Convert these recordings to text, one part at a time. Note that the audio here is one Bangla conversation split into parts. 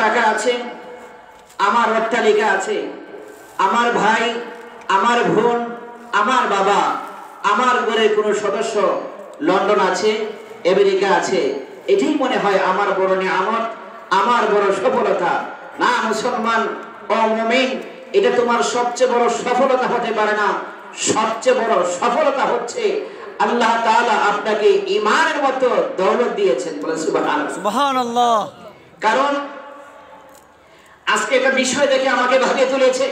টাকা আছে, আমার অট্টালিকা আছে, আমার ভাই, আমার বোন, আমার বাবা, আমার ঘরের কোনো সদস্য লন্ডন আছে, আমেরিকা আছে, এটাই মনে হয় আমার বড় নিয়ামত, আমার বড় সফলতা। না মুসলমান ও মুমিন, এটা তোমার সবচেয়ে বড় সফলতা হতে পারে না। সবচেয়ে বড় সফলতা হচ্ছে আল্লাহ তাআলা আপনাকে ঈমানের মতো দৌলত দিয়েছেন। বলে সুবহানাল্লাহ, সুবহানাল্লাহ। কারণ আজকে একটা বিষয় দেখে আমাকে ভাবিয়ে তুলেছে।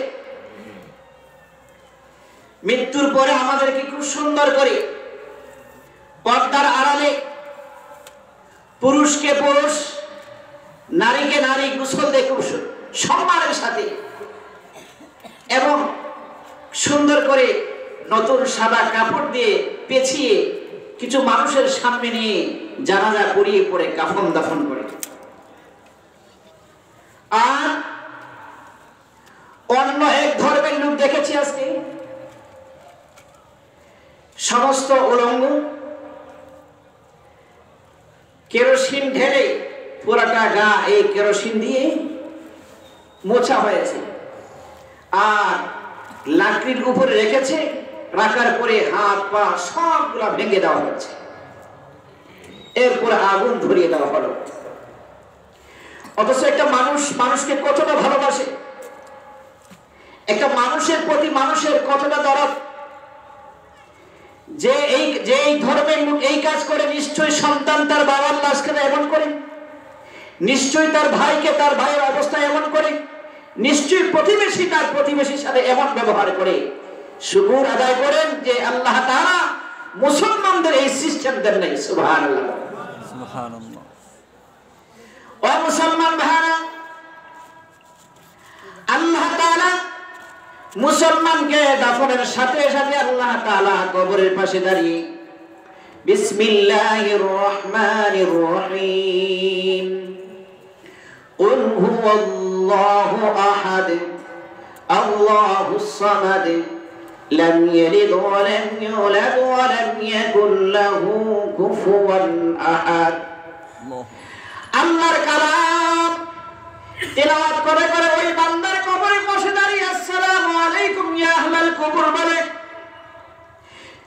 মৃত্যুর পরে আমাদেরকে খুব সুন্দর করে পর্দার আড়ালে পুরুষকে পুরুষ, নারীকে নারী গোসল দিয়ে খুব সম্মানের সাথে এবং সুন্দর করে নতুন সাদা কাপড় দিয়ে পেঁচিয়ে কিছু মানুষের সামনে নিয়ে জানাজা করিয়ে পরে কাফন দাফন করে। আর অন্য এক ধর্মের লোক দেখেছি আজকে সমস্ত উলঙ্গ, কেরোসিন ঢেলে পুরাটা গা এই কেরোসিন দিয়ে মোছা হয়েছে, আর লাকড়ির উপরে রেখেছে, রাখার পরে হাত পা সবগুলা ভেঙে দেওয়া হয়েছে, এরপরে আগুন ধরিয়ে দেওয়া হলো। অথচ একটা মানুষ মানুষকে কতটা ভালোবাসে, একটা মানুষের প্রতি মানুষের কতটা দরদ, যে এই ধর্মের লোক এই কাজ করে, নিশ্চয়ই সন্তান তার বাবার লাশ খেতে এমন করে, নিশ্চয়ই তার ভাইকে তার ভাইয়ের অবস্থা এমন করে, নিশ্চয়ই প্রতিবেশী তার প্রতিবেশীর সাথে এমন ব্যবহার করে। শুকর আদায় করেন যে আল্লাহ তাআলা মুসলমানদের এই সিস্টেম দেন নাই। সুবহানাল্লাহ, সুবহানাল্লাহ। ও মুসলমান ভাইরা, আল্লাহ তাআলা মুসলমানকে দাফনের সাথে সাথে আল্লাহ তাআলা কবরের পাশে দাঁড়িয়ে বিসমিল্লাহির রহমানির রহিম কুল হুয়াল্লাহু আহাদ আল্লাহুস সামাদ লাম ইয়ালিদ ওয়া লাম ইউলাদ ওয়া লাম ইয়াকুল লাহু কুফুয়ান আহাদ। আল্লাহর কালাম তেলাওয়াত করে করে ওই বান্দার কবরের পাশে দাঁড়িয়ে আসসালামু আলাইকুম ইয়া আহলাল কবর বলে,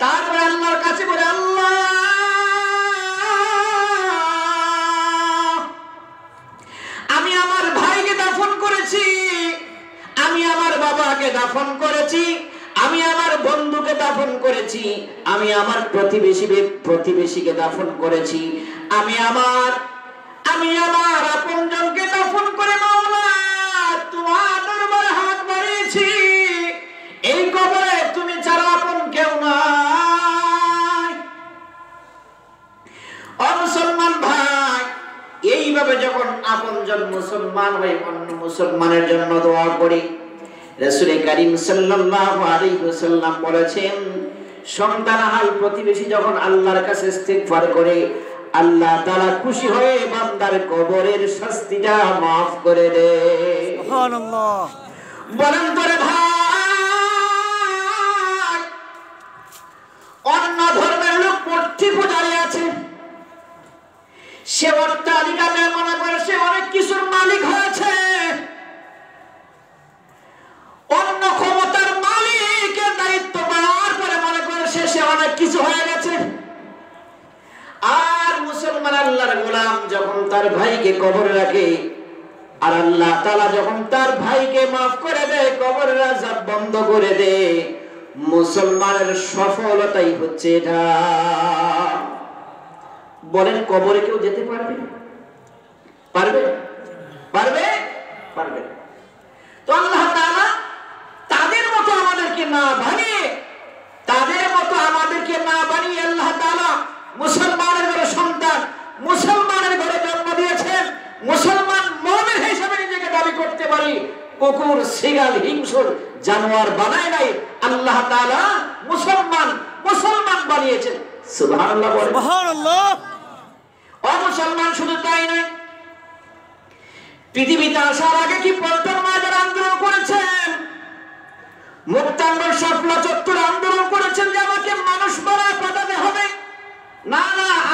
তারপরে আল্লাহর কাছে বলে, আল্লাহ আমি আমার ভাইকে দাফন করেছি, আমি আমার বাবাকে দাফন করেছি, আমি আমার বন্ধুকে দাফন করেছি, আমি আমার প্রতিবেশীকে দাফন করেছি, আমি আমার আপনজনকে দাফন করে মাওলা তোমার দরবারে হাত বাড়িয়েছি, এই কবরে তুমি ছাড়া আপন কেউ নাই। ও মুসলমান ভাই, এইভাবে যখন আপনজন মুসলমান হয়ে অন্য মুসলমানের জন্য দোয়া করি, রাসূল কারীম সাল্লাল্লাহু আলাইহি ওয়াসাল্লাম বলেছেন, সন্তানহাল প্রতিবেশী যখন আল্লাহর কাছে ইস্তিগফার করে, আল্লাহ তাআলা খুশি হয়ে বান্দার কবরের শাস্তিটা maaf করে দেয়। সুবহানাল্লাহ। বলেন তোরে ভাই, অন্য ধর্মের লোক মূর্তি পূজারী আছে, সে অট্টালিকা মনে করে সে অনেক কিছুর মালিক হয়েছে, অন্য ক্ষমতার মালিকের দায়িত্ব পাওয়ার পরে মনে করে সে অনেক কিছু হয়ে গেছে। আর মুসলমান আল্লাহর গোলাম যখন তার ভাইকে কবরে রাখে, আর আল্লাহ তাআলা যখন তার ভাইকে maaf করে দেয়, কবরের আযাব বন্ধ করে দেয়, মুসলমানের সফলতাই হচ্ছে এটা। বলেন কবরে কেউ যেতে পারবে? পারবে? পারবে? পারবে। তো আল্লাহ তাআলা তাদের মতো আমাদেরকে না বানিয়ে আল্লাহ তাআলা মুসলমানের ঘরে সন্তান, মুসলমানের ঘরে জন্ম দিয়েছেন, মুসলমান মুমিন হিসেবে নিজেকে দাবি করতে পারি, কুকুর শিয়াল হিংস্র জানোয়ার বানায় নাই, আল্লাহ তাআলা মুসলমান বানিয়েছেন। সুবহানাল্লাহ, সুবহানাল্লাহ। ও মুসলমান, শুধু তাই নয়, পৃথিবীতে আসার আগে কি পল্টন মাজার আন্দোলন করেছেন, মুক্তাঙ্গর শাপলা চত্বর আন্দোলন করেছেন যে আমাকে মানুষ মারা পাঠাতে হবে? না,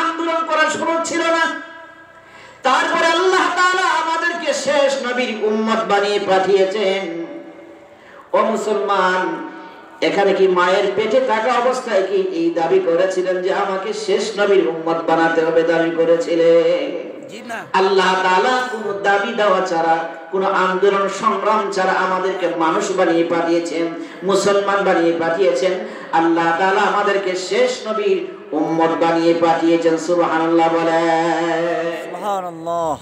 আন্দোলন করার সুযোগ ছিল না। তারপরে আল্লাহ তাআলা আমাদেরকে শেষ নবী নবীর উম্মত বানিয়ে পাঠিয়েছেন। ও মুসলমান, এখানে কি মায়ের পেটে থাকা অবস্থায় কি এই দাবি করেছিলেন যে আমাকে শেষ নবীর উম্মত বানাতে হবে? দাবি করেছিলেন? আল্লাহ তাআলা কোন দাবি দেওয়া ছাড়া, কোন আন্দোলন সংগ্রাম ছাড়া আমাদেরকে মানুষ বানিয়ে পাঠিয়েছেন, মুসলমান বানিয়ে পাঠিয়েছেন। আল্লাহ তাআলা আমাদেরকে শেষ নবীর উম্মত বানিয়ে পাঠিয়েছেন। সুবহানাল্লাহ বলেন। সুবহানাল্লাহ।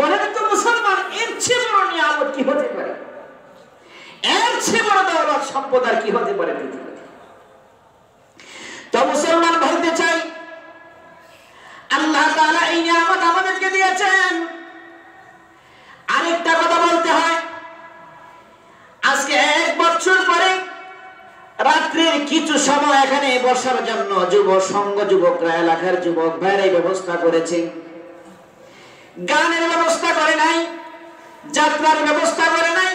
বলেন তো মুসলমান, এর চেয়ে বড় নিয়ামত কি হতে পারে? এর চেয়ে বড় দৌলত সম্পদ আর কি হতে পারে পৃথিবীতে? তো মুসলমান বলতে চাই, আল্লাহ তাআলা এই নিয়ামত আমাদেরকে দিয়েছেন। আরেকটা কথা বলতে হয়, আজকে 1 বছর পরে রাত্রির কিছু সময় এখানে বসার জন্য যুব সংঘ, যুবকরা, এলাকার যুবক ভাইরাই ব্যবস্থা করেছে। গানের ব্যবস্থা করে নাই, যাত্রার ব্যবস্থা করে নাই,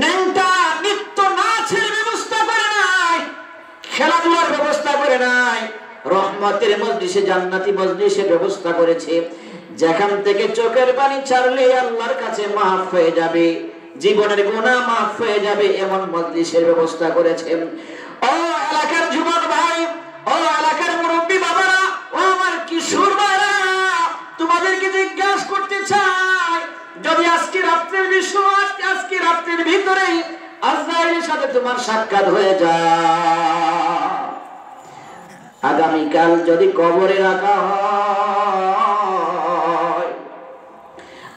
ন্যাংটা নৃত্য নাচের ব্যবস্থা করে নাই, খেলাধুলার ব্যবস্থা করে নাই। রহমতের মজলিসে, জান্নাতি মজলিসে ব্যবস্থা করেছে, যেখান থেকে চোখের পানি ছাড়লে আল্লাহর কাছে মাফ হয়ে যাবে, জীবনের গুনাহ মাফ হয়ে যাবে, এমন মজলিসের ব্যবস্থা করেছেন। ও এলাকার যুবক ভাই, ও এলাকার মুরব্বী বাবারা, ও আমার কিশোর ভাইরা, তোমাদেরকে জিজ্ঞাসা করতে চাই, যদি আজকে রাত্রের বিষয়, আজকে রাত্রের ভিতরেই আজরাইলের সাথে তোমার সাক্ষাৎ হয়ে যায়, আগামীকাল যদি কবরে রাখা হয়,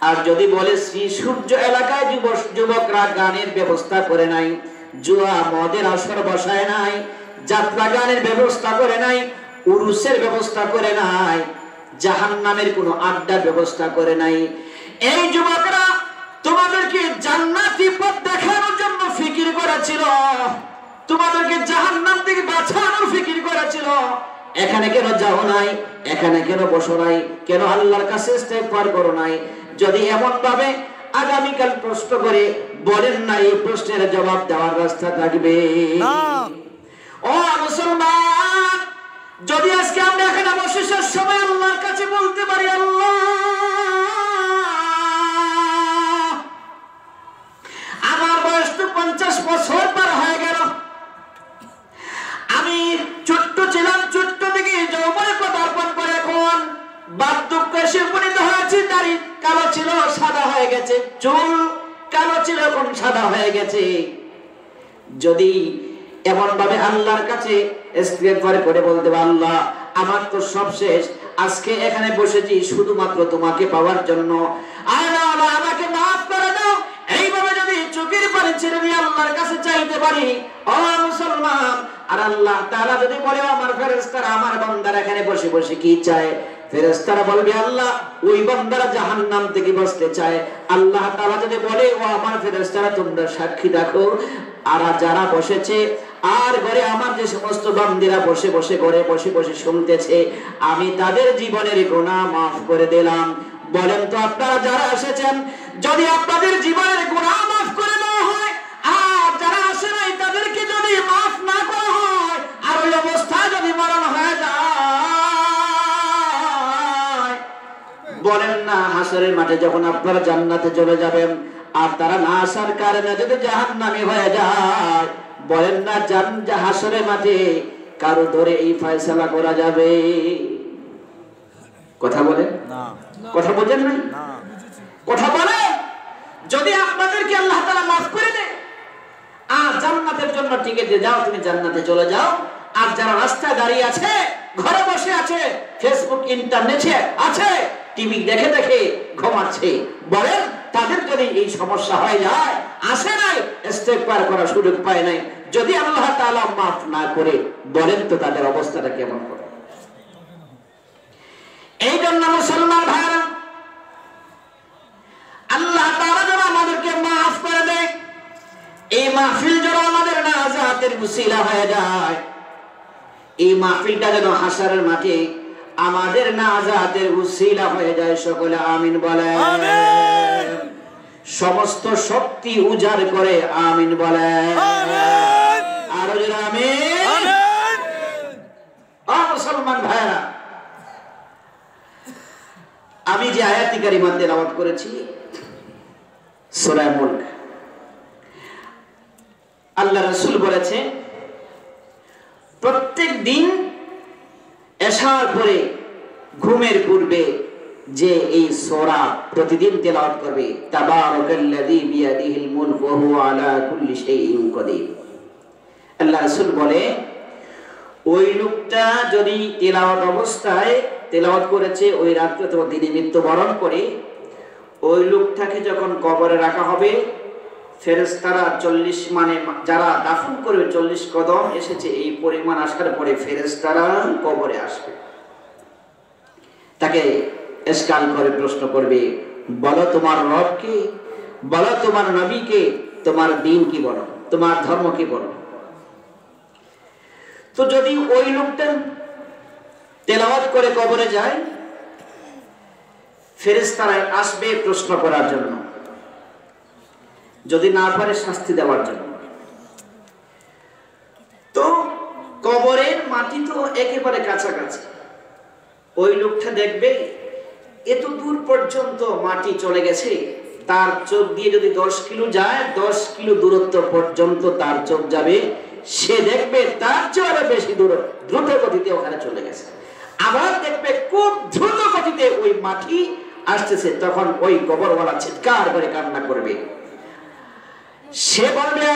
আর যদি বলে শ্রী সূর্য এলাকায় যুবকরা গানের ব্যবস্থা করে নাই, জুয়া মদের আসর বসায় নাই, যাত্রা গানের ব্যবস্থা করে নাই, উরুসের ব্যবস্থা করে নাই, জাহান্নামের কোনো আড্ডার ব্যবস্থা করে নাই, এই যুবকরা তোমাদেরকে জান্নাতি পথ দেখানোর জন্য ফিকির করেছিল, তোমাদেরকে জাহান্নাম থেকে বাঁচানোর ফিকির করেছিল, এখানে কেন যাও নাই? এখানে কেন বসো নাই? কেন আল্লাহর কাছে ইস্তেগফার করো নাই? যদি এমন ভাবে আগামীকাল প্রশ্ন করে বলেন না, এই প্রশ্নের জবাব দেওয়ার রাস্তা থাকবে না। ও মুসলমান, যদি আজকে আমরা এখানে বসে শেষ সময় আল্লাহর কাছে বলতে পারি, আল্লাহ আমার বয়স তো 50 বছর পার হয়ে গেল, আমি ছোট্ট ছিলাম, ছোট্ট থেকে যৌবনে পদার্পণ করে এখন বার্ধক্য এসে উপনীত হয়েছি, দাড়ি কালো ছিল সাদা হয়ে গেছে, চুল কালো ছিল এখন সাদা হয়ে গেছে। যদি এমন ভাবে আল্লাহর কাছে ইস্তেগফার করে বলতে পারি, আল্লাহ আমার তো সব শেষ, আজকে এখানে বসেছি শুধুমাত্র তোমাকে পাওয়ার জন্য, আল্লাহ আমাকে মাফ করে দাও, এইভাবে যদি চোখের পানি ছেড়ে দিয়ে আল্লাহর কাছে চাইতে পারি, ও মুসলমান, আর আল্লাহ তাআলা যদি বলে আমার ফেরেশতারা আমার বান্দারা এখানে বসে বসে কি চায়, ফেরেশতারা বলবে আল্লাহ ওই বান্দারা জাহান্নাম থেকে বাঁচতে চায়। আল্লাহ তাআলা যদি বলে ও আমার ফেরেশতারা তোমরা সাক্ষী দেখো, আর যারা বসেছে আর ঘরে আমার যে সমস্ত বান্দিরা বসে বসে ঘরে বসে বসে শুনতেছে, আমি তাদের জীবনের গুনাহ মাফ করে দিলাম। বলেন তো আপনারা যারা এসেছেন, যদি আপনাদের জীবনের গুনাহ মাফ করে দেওয়া হয়, আর যারা আসে নাই তাদেরকে যদি মাফ না করা হয়, আর ওই অবস্থায় যদি মরণ হয়ে যায়, বলেন না হাসরের মাঠে যখন আপনারা জান্নাতে চলে যাবেন, আর তারা না আসার কারণে যদি জাহান্নামী হয়ে যায়, বলেন না হাসরের মাঠে কারো ধরে এই ফয়সালা করা যাবে? কথা বলেন না। কথা বলেন না, না। কথা বলে যদি আপনাদেরকে আল্লাহ তাআলা মাফ করে দেয় আর জান্নাতের জন্য টিকিট দিয়ে যাও, তুমি জান্নাতে চলে যাও, আর যারা রাস্তায় দাঁড়িয়ে আছে, ঘরে বসে আছে, ফেসবুক ইন্টারনেটে আছে, টিভি দেখে দেখে ঘুমাচ্ছে, বলেন তাদের যদি এই সমস্যা হয়ে যায়, আসে নাই ইস্তেগফার করার সুযোগ পায় নাই, যদি আল্লাহ তাআলা মাফ না করে, বলেন তো তাদের অবস্থাটা কেমন হবে? এই জন্য মুসলমান ভাইরা, আল্লাহ তাআলা যেন আমাদেরকে মাফ করে দেয়, এই মাহফিল যেন আমাদের নাজাতের উসিলা হয়ে যায়, এই মাহফিলটা যেন হাসরের মাঠে আমাদের নাজাতের উসিলা হয়ে যায়। সকলে আমিন বলেন। আমিন। সমস্ত শক্তি উজাড় করে আমিন বলেন। আমিন। আরো জোরে আমিন। আমিন। ও মুসলমান ভাইরা, আমি যে আয়াতি কারিমা তেলাওয়াত করেছি, সূরা মুলক। আল্লাহ রাসূল বলেছে প্রত্যেক দিন এশার পরে ঘুমের পূর্বে যে এই সূরা প্রতিদিন তেলাওয়াত করবে, তাবারাকাল্লাযী বিয়াদিহিল মুলক ওয়া হুয়া আলা কুল্লি শাইইন কাদির। আল্লাহ রাসূল বলে ওই লোকটা যদি তেলাওয়াত অবস্থায় তেলাওয়াত করেছে ওই রাত্রে অথবা দিনে মৃত্যুবরণ করে, ওই লোকটাকে যখন কবরে রাখা হবে ফেরেশতারা 40 মানে যারা দাফন করবে 40 কদম এসেছে এই পরিমাণ আসার পরে ফেরেশতারা কবরে আসবে, তাকে ইসকাল করে প্রশ্ন করবে, বলো তোমার রব কে, বলো তোমার নবী কে, তোমার দ্বীন কি বলো, তোমার ধর্ম কি বলো। তো যদি ওই লোকটা তেলাওয়াত করে কবরে যায় ফেরেশতারা আসবে প্রশ্ন করার জন্য, যদি না পারে শাস্তি দেওয়ার জন্য। তো কবরের মাটি তো একেবারে কাছাকাছি, ওই লোকটা দেখবে এত দূর পর্যন্ত মাটি চলে গেছে, তার চোখ দিয়ে যদি 10 কিলো যায় 10 কিলো দূরত্ব পর্যন্ত তার চোখ যাবে, সে দেখবে তার চেয়ে আরো বেশি দ্রুত গতিতে ওখানে চলে গেছে। আবার দেখবে খুব দ্রুত গতিতে ওই মাটি আসতেছে, তখন ওই কবরওয়ালা চিৎকার করে কান্না করবে, সে বলবে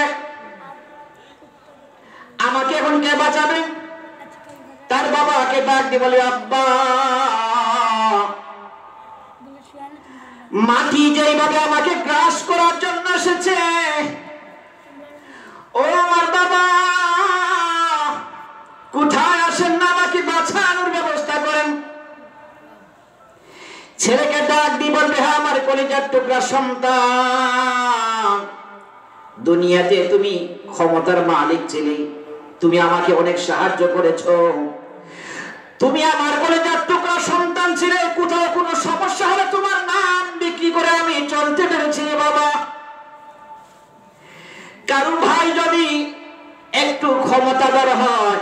আমাকে এখন কে বাঁচাবে। তার বাবাকে ডাক দিয়ে বলে, আব্বা মাটি যেইভাবে আমাকে গ্রাস করার জন্য এসেছে, ও আমার বাবা কোথায় আসেন না, আমাকে বাঁচানোর ব্যবস্থা করেন। ছেলেকে ডাক দিয়ে বলবে, হ্যাঁ আমার কলিজার টুকরা সন্তান, দুনিয়াতে তুমি ক্ষমতার মালিক ছিলে, তুমি আমাকে অনেক সাহায্য করেছো, তুমি আমার কলিজার টুকরা সন্তান ছিলে, কোথাও কোনো সমস্যা হলে তোমার নাম বিক্রি করে আমি চলতে পেরেছি বাবা। কারণ ভাই যদি একটু ক্ষমতাধর হয়,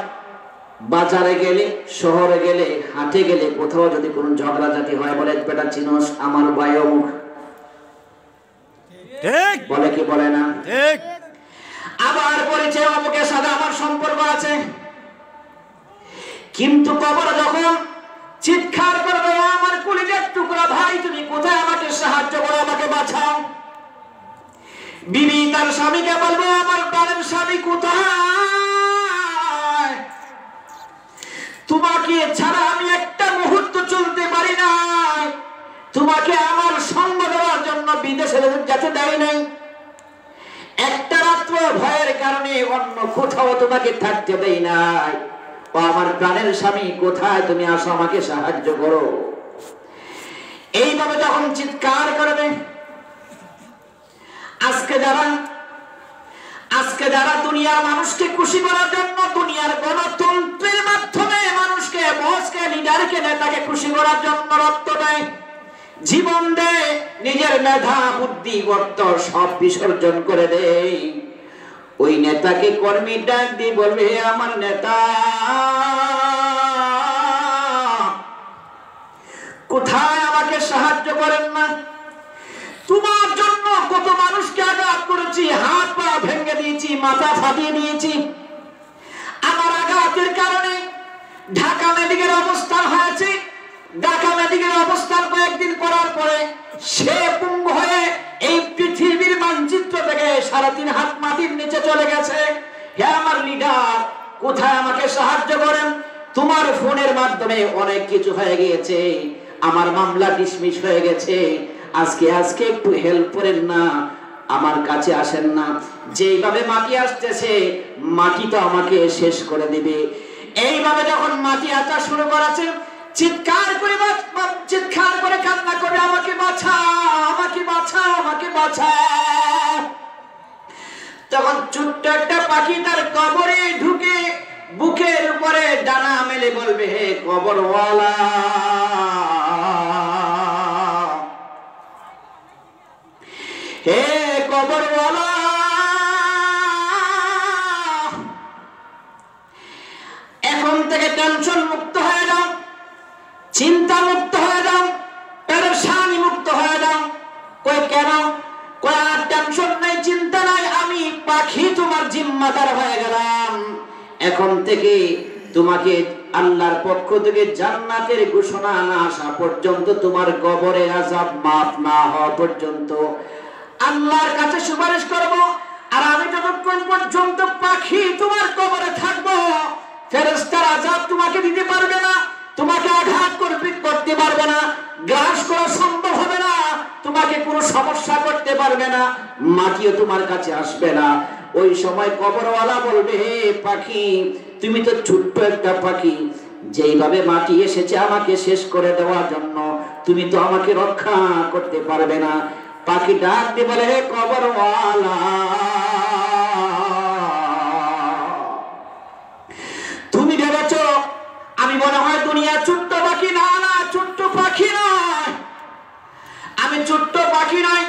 বাজারে গেলে শহরে গেলে হাটে গেলে কোথাও যদি কোনো ঝগড়াঝাটি হয়, বলে বেটা চিনোস আমার ভাই অমুক, ঠিক বলে কি বলে না, ঠিক। আবার পরিচয় অমুকের সাথে আমার সম্পর্ক আছে। কিন্তু কবরে যখন চিৎকার করবে, আমার কলিজার টুকরা ভাই তুমি কোথায়, আমাকে সাহায্য করো, আমাকে বাঁচাও। বিবি তার স্বামীকে বলবে, আমার প্রাণের স্বামী কোথায়, তোমাকে ছাড়া আমি একটা মুহূর্ত চলতে পারি না, তোমাকে আমার সঙ্গ দেওয়ার জন্য বিদেশে যেতে দেয় নাই, একটা রাত্র ভয়ের কারণে অন্য কোথাও তোমাকে থাকতে দেই নাই, ও আমার প্রাণের স্বামী কোথায়, তুমি আসো আমাকে সাহায্য করো। এইভাবে যখন চিৎকার করবে, আজকে যারা দুনিয়ার মানুষকে খুশি করার জন্য দুনিয়ার গণতন্ত্রের মাধ্যমে মানুষকে বসকে লিডারকে নেতাকে খুশি করার জন্য রক্ত দেয়, জীবন দেয়, নিজের মেধা বুদ্ধি বর্ত সব বিসর্জন করে দেয়, ওই নেতাকে কর্মী ডাক দিয়ে বলবে, আমার নেতা কোথায়, আমাকে সাহায্য করেন না, তোমার জন্য কত মানুষকে আঘাত করেছি, হাত পা ভেঙে দিয়েছি, মাথা ফাটিয়ে দিয়েছি, আমার আঘাতের কারণে ঢাকা মেডিকেল অবস্থান হয়েছে, ঢাকা মেডিকেল অবস্থান কয়েকদিন করার পরে সে পঙ্গু হয়ে এই পৃথিবীর মানচিত্র থেকে 3.5 হাত মাটির নিচে চলে গেছে, হে আমার লিডার কোথায়, আমাকে সাহায্য করেন, তোমার ফোনের মাধ্যমে অনেক কিছু হয়ে গিয়েছে, আমার মামলা ডিসমিস হয়ে গেছে, আজকে একটু হেল্প করেন না, আমার কাছে আসেন না, যেইভাবে মাটি আসতেছে মাটি তো আমাকে শেষ করে দিবে। এইভাবে যখন মাটি আসা শুরু করেছে, চিৎকার করে কান্না করে, আমাকে বাঁচাও, আমাকে বাঁচাও, আমাকে বাঁচাও। তখন ছোট্ট একটা পাখি তার কবরে ঢুকে বুকের উপরে ডানা মেলে বলবে, হে কবরওয়ালা, হে কবরওয়ালা, এখন থেকে টেনশন মুক্ত হয়ে যাও, চিন্তা মুক্ত হয়ে যাও, পেরেশানি মুক্ত হয়ে যাও। কই কেন? কই টেনশন নাই, চিন্তা নাই, আমি পাখি তোমার জিম্মাদার হয়ে গেলাম। এখন থেকে তোমাকে আল্লাহর পক্ষ থেকে জান্নাতের ঘোষণা না আসা পর্যন্ত, তোমার কবরে আযাব মাফ না হওয়া পর্যন্ত আল্লাহর কাছে সুপারিশ করব। আর আমি যতক্ষণ পর্যন্ত পাখি তোমার কবরে থাকবো, ফেরেশতার আযাব তোমাকে দিতে পারবে না, তোমাকে আঘাত করতে পারবে না, গ্রাস করা সম্ভব হবে না, তোমাকে কোনো সমস্যা করতে পারবে না, মাটিও তোমার কাছে আসবে না। ওই সময় কবরওয়ালা বলবে, হে পাখি, তুমি তো ছোট্ট একটা পাখি, যেইভাবে মাটি এসেছে আমাকে শেষ করে দেওয়ার জন্য, তুমি তো আমাকে রক্ষা করতে পারবে না। পাখি ডাক দিয়ে বলে, হে কবরওয়ালা, তুমি ভেবেছ আমি মনে হয় দুনিয়া ছোট্ট পাখি? না না, ছোট্ট পাখি নয়, আমি ছোট্ট পাখি নয়।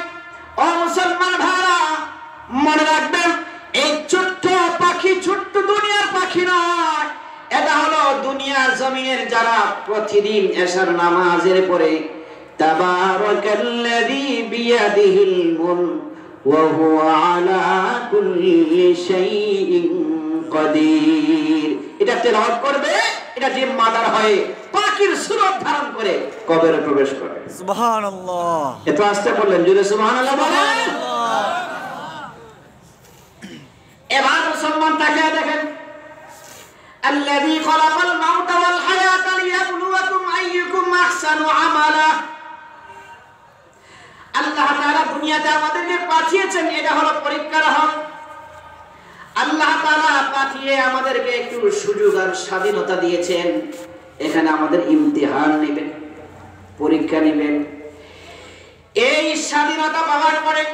ও মুসলমান ভাইরা, মনে রাখবেন, এই ছোট্ট পাখি ছোট্ট দুনিয়ার পাখি নয়, এটা হলো দুনিয়ার জমিনের যারা প্রতিদিন এশার নামাজের পরে তাবারাকাল্লাযী বিয়াদিহিল মুলক ওয়া হুয়া আলা কুল্লি শাইইন কাদির, এটা তেলাওয়াত করবে, এটা জিম্মাদার হয়ে পাখির সূরত ধারণ করে কবরে প্রবেশ করে। সুবহানাল্লাহ। এত আস্তে বললেন, জোরে সুবহানাল্লাহ বলেন। এবার মুসলমান তাকিয়ে দেখেন, আল্লাযী খালাকাল মাউতা ওয়াল হায়াতা লিয়াবলুয়াকুম আইয়ুকুম আহসানু আমালা। আল্লাহ তাআলা দুনিয়াতে আমাদেরকে পাঠিয়েছেন, এটা হলো পরীক্ষার হক। আল্লাহ তাআলা পাঠিয়ে আমাদেরকে একটু সুযোগ আর স্বাধীনতা দিয়েছেন, এখানে আমাদের ইমতিহান নেবেন, পরীক্ষা নেবেন। এই স্বাধীনতা পাওয়ার পরে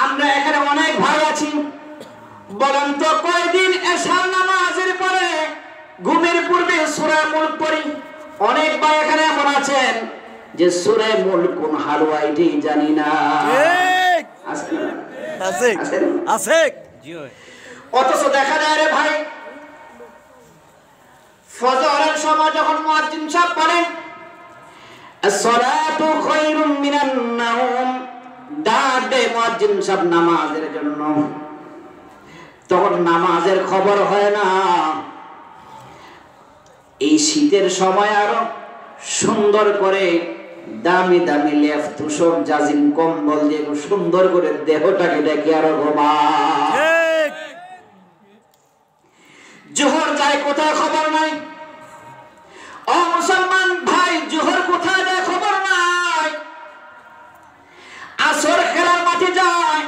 আমরা এখানে অনেক ভাই আছি, বলেন তো কয়দিন এশার নামাজের পরে ঘুমের পূর্বে সূরা মুলক পড়ি? অনেক ভাই এখানে এমন আছেন যে সূরা মুলক কোন হালুয়া এটাই জানি না। ঠিক আছে আছে আছে। জি ভাই। অথচ দেখা যায় রে ভাই, ফজরের সময় যখন মুয়াজ্জিন সাহেব বলেন as-salatu khairun minan nawm, ডাকে মুয়াজ্জিন সাহেব নামাজের জন্য, তখন নামাজের খবর হয় না। এই শীতের সময় আরো সুন্দর করে দামি দামি লেপ তুষক জাজিম কম্বল দিয়ে সুন্দর করে দেহটাকে ডেকে আরো ঘুমায়। জোহর যায় কোথায় খবর নাই। ও মুসলমান ভাই, জোহর কোথায় যায় খবর নাই। আসর খেলার মাঠে যায়,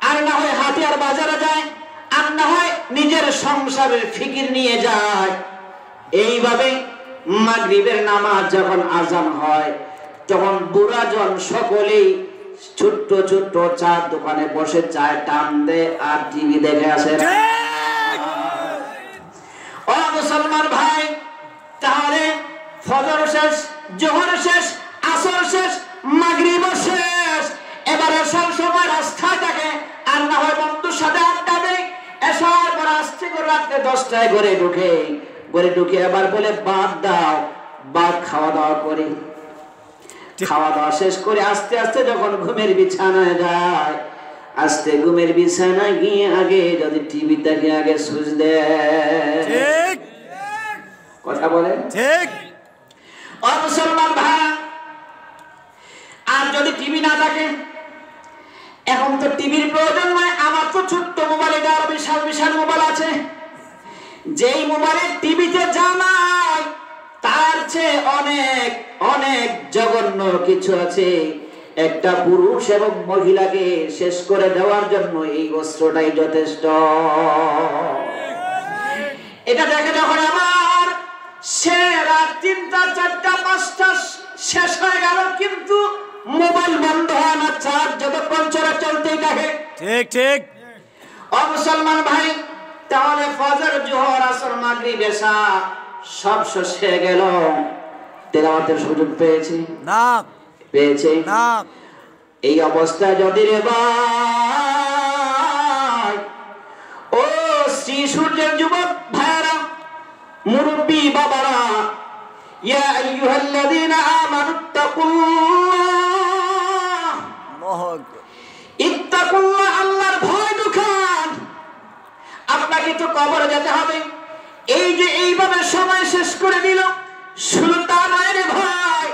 আর না হয় হাতিয়ার বাজারে যায়, আর না হয় নিজের সংসারের ফিকির নিয়ে যায়। এইভাবে মাগরিবের নামাজ যখন আজান হয়, তখন বুড়াজন সকলেই ছোট্ট ছোট্ট চার দোকানে বসে চায় টান দেয় আর টিভি দেখে আসে। ও মুসলমান ভাই, তাহলে ফজর শেষ, জোহর শেষ, আসর শেষ, মাগরিব শেষ, এবারে এশার সময় রাস্তায় থাকে, আর না হয় বন্ধুর সাথে আড্ডা দেয়। এশার পর আসতে করে রাত্রে 10টায় ঘরে ঢুকে এবার বলে বাদ দাও, বাদ খাওয়া দাওয়া করি। খাওয়া দাওয়া শেষ করে আস্তে আস্তে যখন ঘুমের বিছানায় যায়, আস্তে ঘুমের বিছানায় গিয়ে আগে যদি টিভি দেখে আগে সুইচ দেয়। ঠিক কথা বলেন ঠিক। ও মুসলমান ভাই, আর যদি টিভি না থাকে, এখন তো টিভির প্রয়োজন নয়, আমার তো ছোট্ট মোবাইল, এটা আরো বিশাল বিশাল মোবাইল আছে, যেই মোবাইলে টিভিতে জানায় তার চেয়ে অনেক অনেক জঘন্য কিছু আছে। একটা পুরুষ এবং মহিলাকে শেষ করে দেওয়ার জন্য এই অস্ত্রটাই যথেষ্ট। এটা দেখে যখন আমার সে রাত 3টা 4টা 5টা শেষ হয়ে গেল, কিন্তু মোবাইল বন্ধ হয় না, চার্জ যতক্ষণ চলতেই থাকে। ঠিক ঠিক। ও মুসলমান ভাই, তাহলে ফজর, জোহর, আসর, মাগরিব, এশা সব শেষ হয়ে গেল, তেলাওয়াতের সুযোগ পেয়েছি না পেয়েছে না। এই অবস্থায় যদি রে ভাই, ও শ্রী সূর্যের যুবক ভাইরা, মুরব্বী বাবারা, ইয়া আইয়ুহাল্লাযীনা আমানুত্তাকুল্লাহ, আল্লাহু আকবার। কবরে যেতে হবে। এই যে এইভাবে সময় শেষ করে দিল, শুধু তা নয় রে ভাই,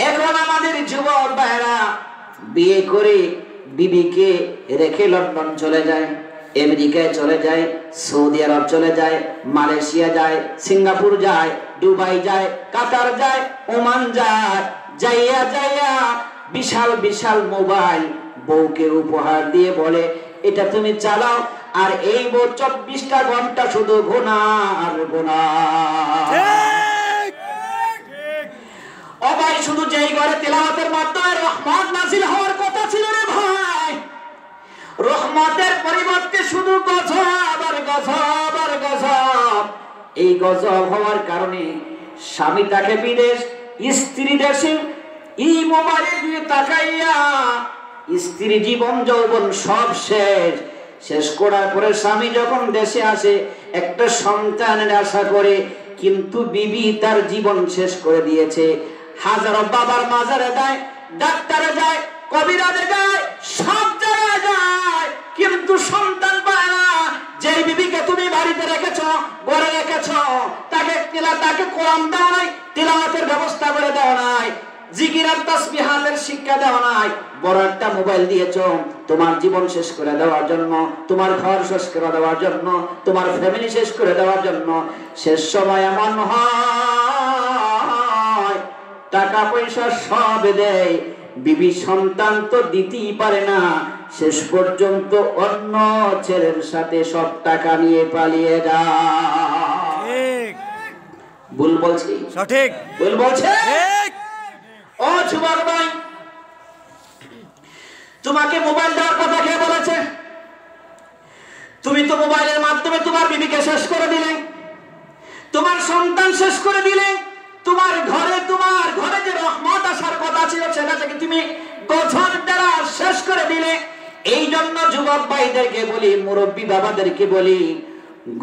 এখন আমাদের যুবক ভাইরা বিয়ে করে বিবিকে রেখে লন্ডন চলে যায়, আমেরিকায় চলে যায়, সৌদি আরব চলে যায়, মালয়েশিয়া যায়, সিঙ্গাপুর যায়, দুবাই যায়, কাতার যায়, ওমান যায়, যাইয়া যাইয়া বিশাল বিশাল মোবাইল বউকে উপহার দিয়ে বলে এটা তুমি চালাও, আর এই বউ 24টা ঘন্টা শুধু গোনা আর গোনা। ও ভাই, শুধু যেই ঘরে তিলাওয়াতের মাধ্যমে রহমত নাযিল হওয়ার কথা ছিল রে ভাই, রহমতের পরিবর্তে শুধু গজব আর গজব আর গজব। এই গজব হওয়ার কারণে স্বামী তাকে বিদেশ, স্ত্রী দেশে, এই মোবাইলে দিয়ে তাকাইয়া স্ত্রী জীবন যৌবন সব শেষ। শেষ করার পরে স্বামী যখন দেশে আসে একটা সন্তানের আশা করে, কিন্তু বিবি তার জীবন শেষ করে দিয়েছে। হাজারো বাবার মাজারে যায়, ডাক্তারে যায়, কবিরাজে যায়, সব জায়গায় যায়, কিন্তু সন্তান পায় না। যেই বিবিকে তুমি বাড়িতে রেখেছো, ঘরে রেখেছো, তাকে কোরআন দাও নাই, তিলাওয়াতের ব্যবস্থা করে দাও নাই, জিকির আর তাসবিহাতের শিক্ষা দেওয়া নাই, বড় একটা মোবাইল দিয়েছো তোমার জীবন শেষ করে দেওয়ার জন্য, তোমার ঘর শেষ করে দেওয়ার জন্য, তোমার ফ্যামিলি শেষ করে দেওয়ার জন্য। শেষ সময় এমন হয় টাকা পয়সা সব দেয়, বিবি সন্তান তো দিতেই পারে না, শেষ পর্যন্ত অন্য ছেলের সাথে সব টাকা নিয়ে পালিয়ে যায়। ভুল বলছি? সঠিক। ভুল বলছে? ঠিক। ও যুবক ভাই, তোমাকে মোবাইল দেওয়ার কথা কে বলেছে? তুমি তো মোবাইলের মাধ্যমে তোমার বিবিকে শেষ করে দিলে, তোমার সন্তান শেষ করে দিলে, তোমার ঘরে যে রহমত আসার কথা ছিল সেটাকে তুমি গজব দ্বারা শেষ করে দিলে। এই জন্য যুবক ভাইদেরকে বলি, মুরব্বী বাবাদেরকে বলি,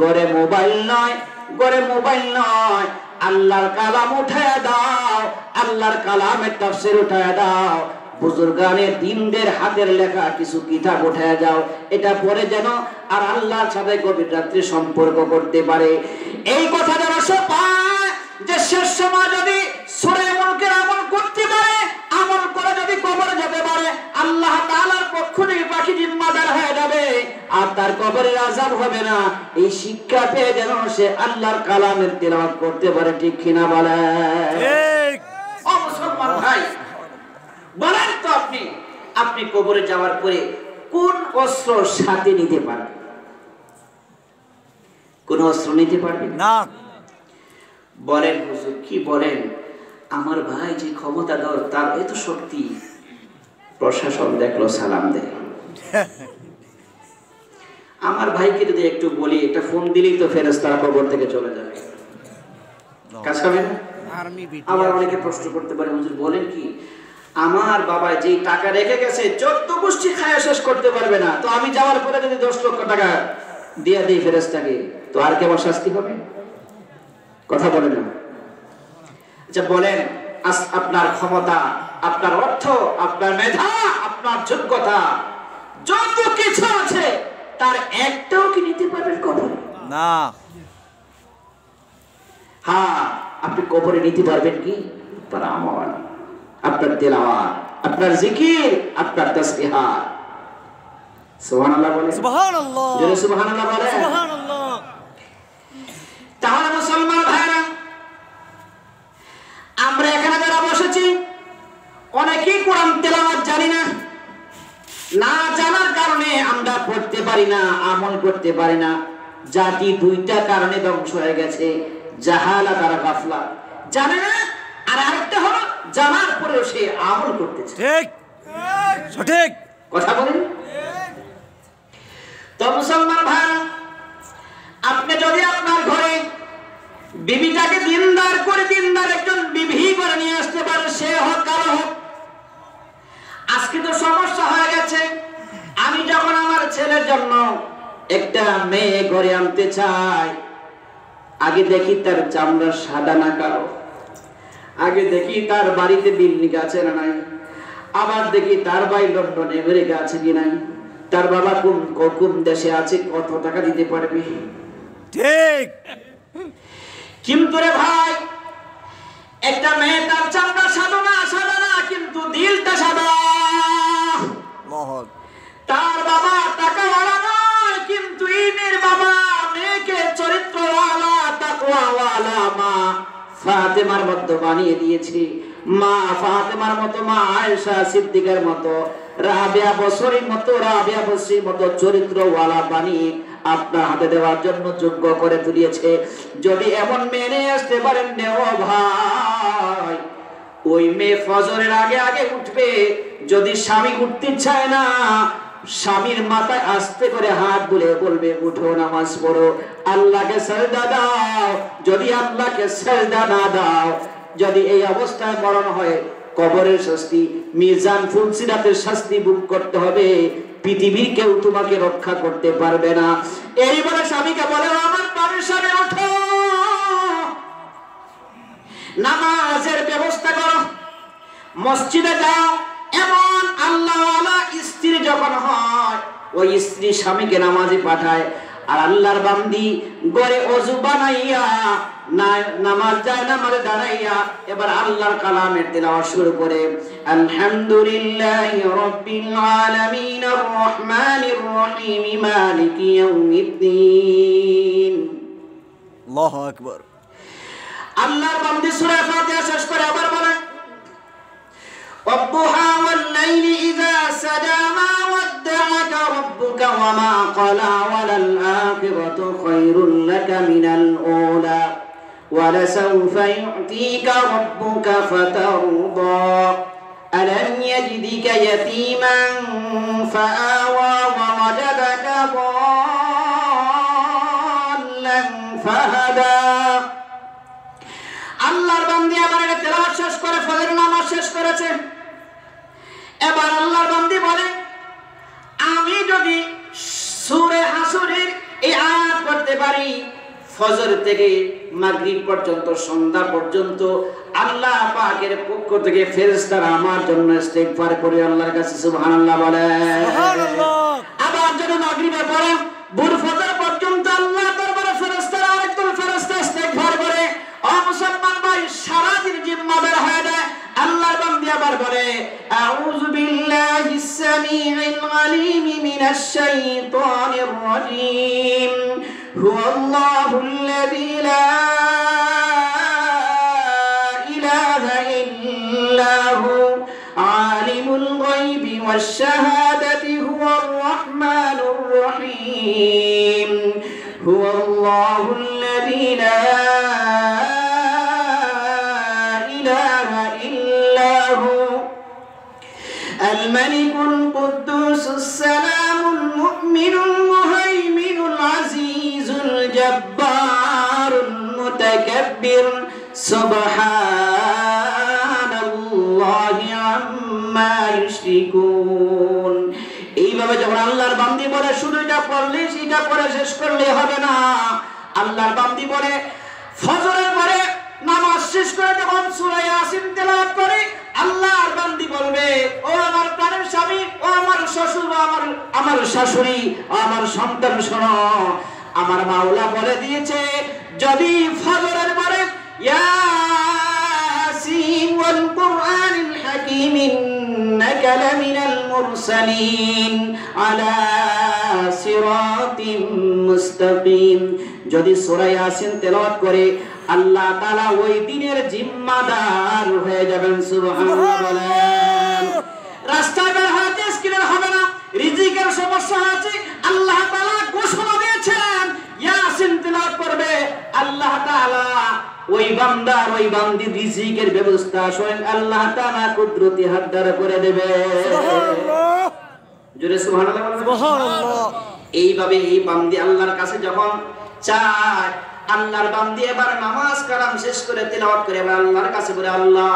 ঘরে মোবাইল নয়, ঘরে মোবাইল নয়, আল্লাহর কালাম উঠায় দাও, আল্লাহর কালামের তাফসীর উঠায় দাও, বুজুর্গানের দিনদের হাতের লেখা কিছু কিতাব উঠায় যাও, এটা পড়ে যেন আর আল্লাহর সাথে গভীর রাত্রে সম্পর্ক করতে পারে। এই কথা যেন সে পায় যে শেষ সময় যদি সূরা মুলকের আমল করতে পারে, আমল করে যদি কবরে যেতে পারে, আল্লাহ তাআলার পক্ষ থেকে বাকি জিম্মাদার হয়ে যাবে, আর তার কবরের আযাব হবে না। এই শিক্ষা পেয়ে যেন সে আল্লাহর কালামের তিলাওয়াত করতে পারে। ঠিক কিনা বলেন? ঠিক। ও মুসলমান ভাই, বলেন তো আপনি কবরে যাওয়ার পরে কোন অস্ত্র সাথে নিতে পারবেন? কোন অস্ত্র নিতে পারবেন না। বলেন হুজুর, কি বলেন? আমার ভাই যে ক্ষমতাধর, তার এত শক্তি, প্রশাসন দেখলো সালাম দেয়। আমার ভাইকে যদি একটু বলি, একটা ফোন দিলেই তো ফেরেশতারা কবর থেকে চলে যাবে, কাজ হবে না? আবার অনেকে প্রশ্ন করতে পারে, হুজুর বলেন কি, আমার বাবা যে টাকা রেখে গেছে 14 গোষ্ঠী খায়া শেষ করতে পারবে না, তো আমি যাওয়ার পরে যদি 10 লক্ষ টাকা দিয়ে দিই ফেরেশতাকে, তো আর কেমন শাস্তি হবে? কথা বলেন না। আচ্ছা বলেন, আপনার ক্ষমতা, আপনার অর্থ, আপনার মেধা, আপনার যোগ্যতা, যত কিছু আছে, তার একটাও কি নিতে পারবেন কবরে? না। হ্যাঁ, আপনি কবরে নিতে পারবেন কি? আপনার আমল, আপনার তেলাওয়াত, আপনার জিকির, আপনার তাসবিহাত। সুবহানাল্লাহ বলেন। সুবহানাল্লাহ। জোরে সুবহানাল্লাহ বলেন। সুবহানাল্লাহ। তাহলে মুসলমান ভাইরা, আমরা এখানে যারা বসেছি অনেকেই কোরআন তেলাওয়াত জানি না, না জানার কারণে আমরা পড়তে পারি না, আমল করতে পারি না। জাতি দুইটা কারণে ধ্বংস হয়ে গেছে, জাহালাত আর গাফলাত। জানে না, আর আরেকটা হলো জানার পরেও সে আমল করতেছে। ঠিক। সঠিক কথা বলেন তো মুসলমান ভাইরা, আপনি যদি আপনার ঘরে বিবিটাকে দিনদার করে, দিনদার একজন বিবি করে নিয়ে আসতে পারে, সে হোক কারো হোক। আজকে তো সমস্যা হয়ে গেছে, আমি যখন আমার ছেলের জন্য একটা মেয়ে ঘরে আনতে চাই, আগে দেখি তার চামড়া সাদা না কালো, আগে দেখি তার বাড়িতে বিল্ডিং আছে না নাই, আবার দেখি তার ভাই লন্ডনে আমেরিকা আছে কি নাই, তার বাবা কোন দেশে আছে, কত টাকা দিতে পারবে, ঠিক। কিন্তু রে ভাই, একটা মেয়ে তার চামড়া সাদা না, কিন্তু দিলটা সাদা। তার বাবা টাকাওয়ালা নয়, কিন্তু ইনের বাবা মেয়েকে চরিত্রওয়ালা, তাকওয়াওয়ালা মা ফাতেমার মতো বানিয়ে দিয়েছে। মা ফাতেমার মতো, মা আয়েশা সিদ্দিকার মতো, রাবিয়া বসরির মতো চরিত্রওয়ালা বানিয়ে আপনার হাতে দেওয়ার জন্য যোগ্য করে তুলিয়েছে। যদি এমন মেনে আসতে পারেন ও ভাই, ওই মেয়ে ফজরের আগে উঠবে। যদি স্বামী উঠতে চায় না, স্বামীর মাথায় আস্তে করে হাত বুলে বলবে, উঠো নামাজ পড়ো, আল্লাহকে সিজদা দাও। যদি আল্লাহকে সিজদা না দাও, যদি এই অবস্থায় মরণ হয়, কবরের শাস্তি, মিজান ফুলসিরাতের শাস্তি ভোগ করতে হবে। পৃথিবীর কেউ তোমাকে রক্ষা করতে পারবে না। এই বলে স্বামীকে বলে, আমার বাড়ির সামনে ওঠো, নামাজের ব্যবস্থা করো, মসজিদে যাও। এমন আল্লাহওয়ালা স্ত্রী যখন হয়, ওই স্ত্রী স্বামীকে নামাজে পাঠায়, আর আল্লাহর বান্দি গড়ে ওযু বানাইয়া নামাজ যায়, নামাজে দাঁড়াইয়া এবার আল্লাহর কালামের তিলাওয়াত শুরু করে, আলহামদুলিল্লাহি রাব্বিল আলামিন আর রহমানির রহিম মালিকি ইয়াউমিদ্দিন। আল্লাহু আকবার। আল্লাহর বান্দি সূরা ফাতিহা শেষ করে আবার বলেন, والضحى والليل إذا سجى ما ودعك ربك وما قلى وللآخرة خير لك من الأولى ولسوف يعطيك ربك فترضى ألم يجدك يتيما فآوى ووجدك ضالا فهدى। আল্লাহর বান্দি আবার এটা তেলাওয়াত শেষ করে ফজর নামাজ শেষ করেছে। এবার আল্লাহর বান্দি বলে, আমি যদি সূরা হাসরের এই আয়াত পড়তে পারি, ফজর থেকে মাগরিব পর্যন্ত, সন্ধ্যা পর্যন্ত আল্লাহ পাকের পক্ষ থেকে ফেরেশতারা আমার জন্য ইস্তিগফার করে আল্লাহর কাছে সুবহানাল্লাহ বলে। সুবহানাল্লাহ। আবার যদি মাগরিবে পড়ে ভোর ফজর পর্যন্ত আল্লাহ দরবারে ফেরেশতারা আরেকদল ফেরেশতা ইস্তিগফার করে। ও মুসলমান ভাই, সারা দিন জিম্মাদার হয়ে যায়। আল্লাহর বান্দা আবার বলে, আউযু বিল্লাহিস সামিউল আলিম মিনাশ শাইতানির রাজীম, হুয়াল্লাহুল্লাযী লা ইলাহা ইল্লা হু আলিমুল গায়বি ওয়াশ শাহাদাতি হুয়ার রাহমানুর রহিম, হুয়াল্লাহুল্লাযী লা الملك القدوس السلام المؤمن المهيمن العزيز الجبار المتكبر سبحان الله عما يشركون। এইভাবে যখন আল্লাহর বান্দি বলে, শুধু এটা পড়লে সেটা পড়ে শেষ করলে হবে না। আল্লাহর বান্দি বলে, ফজরের পরে নামাজ শেষ করে যখন সূরা ইয়াসিন তেলাওয়াত করে, আল্লাহর বান্দি বলবে, ও আমার প্রাণের স্বামী, ও আমার শ্বশুর, আমার শাশুড়ি, ও আমার সন্তান, শোনো, আমার মাওলা বলে দিয়েছে, যদি ফজরের পরে ইয়াসিন ওয়াল কুরআনিল হাকীম ইন্নাকা লামিনাল মুরসালিন আলা সিরাতিম মুস্তাকিম, যদি সূরা ইয়াসিন তেলাওয়াত করে আল্লাহ তাআলা ওই দিনের জিম্মাদার হয়ে যাবেন। সুবহানাল্লাহ বলেন। রাস্তায় বের হতে স্কিলের হবে না, রিজিকের সমস্যা আছে, আল্লাহ তাআলা ঘোষণা দিয়েছেন, ইয়াসিন তেলাওয়াত করবে, আল্লাহ তাআলা ওই বান্দার, ওই বান্দির রিজিকের ব্যবস্থা স্বয়ং আল্লাহ তাআলা কুদরতি হাত দ্বারা করে দেবে। সুবহানাল্লাহ। জোরে সুবহানাল্লাহ বলেন। সুবহানাল্লাহ। এইভাবে এই বান্দি আল্লাহর কাছে যখন চায়, আল্লাহর বান্দি এবার নামাজ কালাম শেষ করে তেলাওয়াত করে এবার আল্লাহর কাছে বলে, আল্লাহ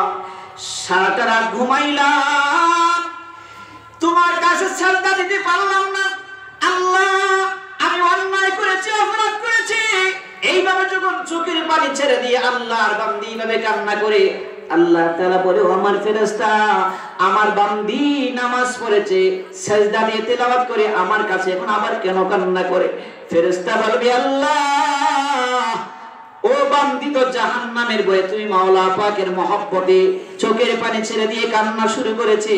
সারাটা রাত ঘুমাইলাম, তোমার কাছে সাজদা দিতে পারলাম না, আল্লাহ আমি অন্যায় করেছি, অপরাধ করেছি। এইভাবে যখন চোখের পানি ছেড়ে দিয়ে আল্লাহর বান্দি এইভাবে কান্না করে আল্লাহ তাআলা বলে, ও আমার ফেরেশতা, আমার বান্দি নামাজ পড়েছে, সিজদা দিয়ে তেলাওয়াত করে আমার কাছে, এখন আবার কেন কান্না করে? ফেরেশতা বলবে, আল্লাহ, ও বান্দি তো জাহান্নামের ভয়ে তুমি মাওলা পাকের মহব্বতে চোখের পানি ছেড়ে দিয়ে কান্না শুরু করেছে।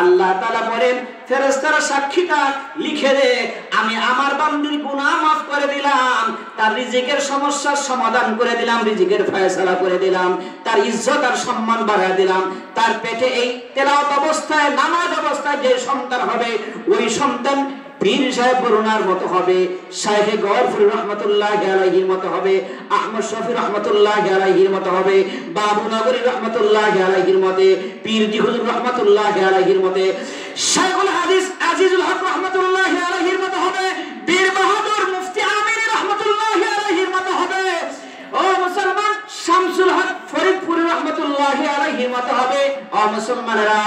আল্লাহ তাআলা বলেন, ফেরেশতারা সাক্ষীটা লিখে দে, আমি আমার বান্দির গুনাহ মাফ করে দিলাম, তার রিজিকের সমস্যার সমাধান করে দিলাম, রিজিকের ফয়সালা করে দিলাম, তার ইজ্জত আর সম্মান বাড়ায় দিলাম। তার পেটে এই তেলাওয়াত অবস্থায়, নামাজ অবস্থায় যে সন্তান হবে, ওই সন্তান পীর সাহেব বরুণার মতো হবে, শাইখে গওহরফুল রহমাতুল্লাহি আলাইহির মতো হবে, আহমদ শফি রহমাতুল্লাহি আলাইহির মতো হবে, বাবু নগরী রহমাতুল্লাহি আলাইহির মতে, পীরজি হুজুর রহমাতুল্লাহি আলাইহির মতে, শাইখুল হাদিস আজিজুল হক রহমাতুল্লাহি আলাইহির মতো হবে, পীর বাহাদুর মুফতি আমিনী রহমাতুল্লাহি আলাইহির মতো হবে। ও মুসলমান, শামসুল হক ফরিদপুরি রহমাতুল্লাহি আলাইহির মতো হবে। ও মুসলমানেরা,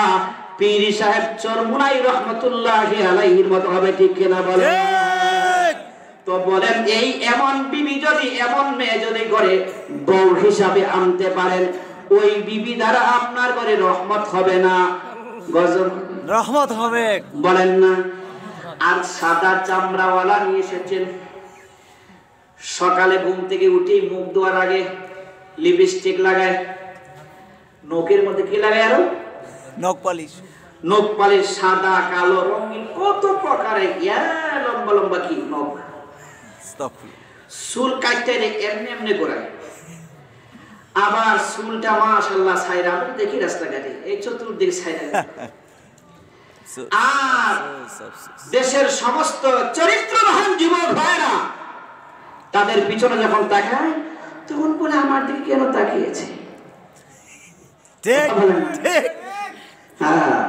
পীর সাহেব চরমুনাই রহমাতুল্লাহি আলাইহির মতো হবে। ঠিক কিনা বলেন? তো বলেন, এই এমন বিবি যদি, এমন মেয়ে যদি ঘরে বউ হিসাবে আনতে পারেন, ওই বিবি দ্বারা আপনার ঘরে রহমত হবে না, গজব রহমত হবে। বলেন না? আর সাদা চামড়াওয়ালা নিয়ে এসেছেন, সকালে ঘুম থেকে উঠে মুখ ধোয়ার আগে লিপস্টিক লাগায়, নখের মধ্যে কি লাগায়, আরো নখ পালিশ, নখ পালিশ, সাদা কালো রঙিন কত প্রকারের, লম্বা লম্বা কি নখ, চুল কাটতে এমনি এমনি করায়, আবার চুলটা মাশাআল্লাহ ছাইরা, আমি দেখি রাস্তাঘাটে এই চতুর্দিকে ছাইরা। আর দেশের সমস্ত চরিত্রবান যুবক ভাইরা তাদের পিছনে যখন তাকায়, তখন বলে, আমার দিকে কেন তাকিয়েছে? ঠিক ঠিক। হ্যাঁ,